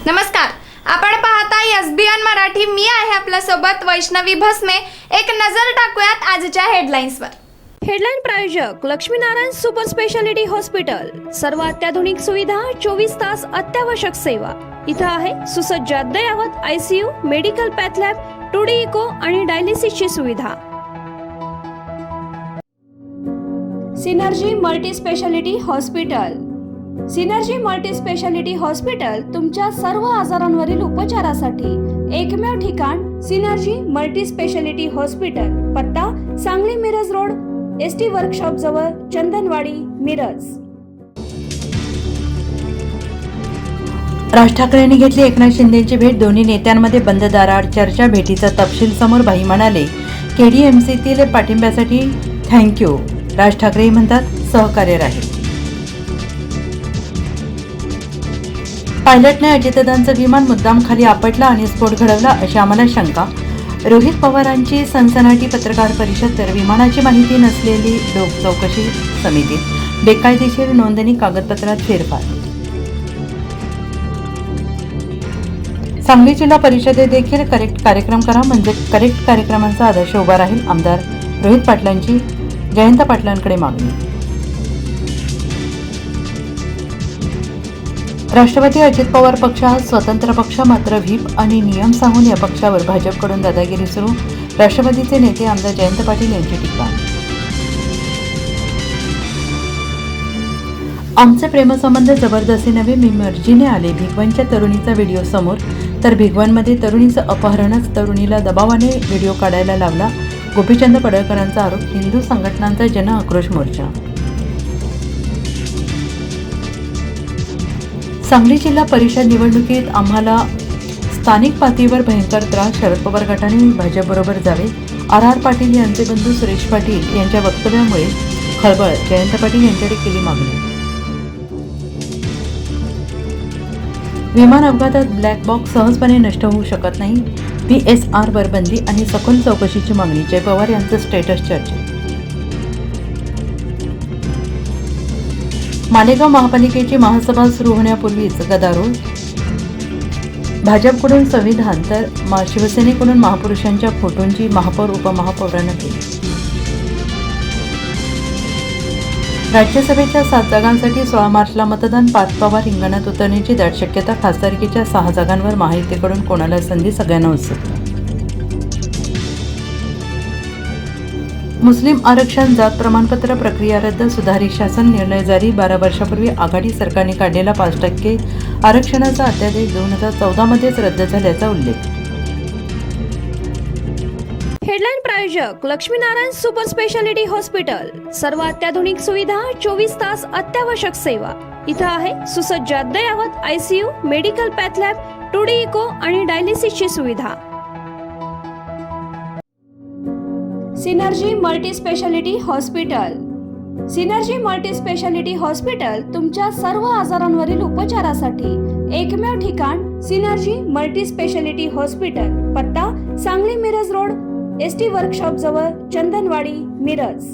नमस्कार, आपण पाहताय एसबीएन मराठी. मी आहे आपल्या सोबत वैष्णवी भस्मे. एक नजर टाकूयात आजच्या हेडलाईन्सवर. हेडलाईन प्रायोजक लक्ष्मीनारायण सुपर स्पेशालिटी हॉस्पिटल. सर्व अत्याधुनिक सुविधा, 24 तास अत्यावश्यक सेवा. इथं आहे सुसज्ज अद्ययावत ICU, medical path lab, 2D echo आणि डायलिसिसची सुविधा. Synergy multi speciality hospital. Synergy multi speciality hospital तुमच्या सर्व आजारांवरील उपचारासाठी एकमेव ठिकाण. Synergy multi speciality hospital. पत्ता Sangli Miraj road, ST workshop जवळ, चंदनवाडी, मिरज. राज ठाकरेंनी घेतली एकनाथ शिंदेची भेट. दोन्ही नेत्यांमध्ये बंद दाराआड चर्चा. भेटीचा तपशील समोर. भाई म्हणाले, केडीएमसीतील पाठिंब्यासाठी थँक्यू. राज ठाकरेही म्हणतात सहकार्य राहील. पायलटने अजितदादांचं विमान मुद्दाम खाली आपटला आणि स्फोट घडवला अशी आम्हाला शंका. रोहित पवारांची सनसनाटी पत्रकार परिषद. तर विमानाची माहिती नसलेली चौकशी समितीत बेकायदेशीर नोंदणी कागदपत्रात फेरफार. सांगली जिल्हा परिषदेत देखील करेक्ट कार्यक्रम करा, म्हणजे करेक्ट कार्यक्रमांचा आदर्श उभा राहील. आमदार रोहित पाटलांची जयंत पाटलांकडे मागणी. राष्ट्रवादी अजित पवार पक्ष हा स्वतंत्र पक्ष, मात्र व्हीप आणि नियम सांगून या पक्षावर भाजपकडून दादागिरी सुरू. राष्ट्रवादीचे नेते आमदार जयंत पाटील यांची टीका. आमचे प्रेमसंबंध जबरदस्ती नव्हे, मी मर्जीने आले. भिगवणच्या तरुणीचा व्हिडिओ समोर. तर भिगवणमध्ये तरुणीचं अपहरणच. तरुणीला दबावाने व्हिडिओ काढायला लावला. गोपीचंद पडळकरांचा आरोप. हिंदू संघटनांचा जन आक्रोश मोर्चा. सांगली जिल्हा परिषद निवडणुकीत आम्हाला स्थानिक पातळीवर भयंकर त्रास. शरद पवार गटाने भाजपबरोबर जावे. आर पाटील यांचे बंधू सुरेश पाटील यांच्या वक्तव्यामुळे खळबळ. जयंत पाटील यांच्याकडे केली मागणी. विमान अपघातात ब्लॅक बॉक्स सहजपणे नष्ट होऊ शकत नाही. PSR वर बंदी आणि सखोल चौकशीची मागणी. जय पवार यांचं स्टेटस चर्चेत. मालेगाव महापालिकेची महासभा सुरू होण्यापूर्वीच गदारोळ. भाजपकडून संविधान तर शिवसेनेकडून महापुरुषांच्या फोटोंची महापौर उपमहापौरांना केली. राज्यसभेच्या 7 जागांसाठी 16 मार्चला मतदान. पार्थ पवार रिंगणात उतरण्याची दाट शक्यता. खासदारकीच्या 6 जागांवर महायुतीकडून कोणाला संधी, सगळ्यांना उत्सुकता. मुस्लिम आरक्षण जात प्रमाणपत्र प्रक्रिया रद्द. सुधारित शासन निर्णय जारी. 12 वर्षापूर्वी आघाडी सरकारने काढलेला 5% आरक्षणाचा अध्यादेश 2014 मध्येच रद्द झाल्याचा उल्लेख. हेडलाईन प्रायोजक लक्ष्मीनारायण सुपर स्पेशालिटी हॉस्पिटल. सर्व अत्याधुनिक सुविधा, 24 तास अत्यावश्यक सेवा. इथं आहे सुसज्ज अद्ययावत ICU, medical path lab, 2D echo आणि डायलिसिसची सुविधा. Synergy multi speciality hospital. Synergy multi speciality hospital तुमच्या सर्व आजारांवरील उपचारासाठी एकमेव ठिकाण. Synergy multi speciality hospital. पत्ता Sangli Miraj road, ST workshop जवळ, चंदनवाडी, मिरज.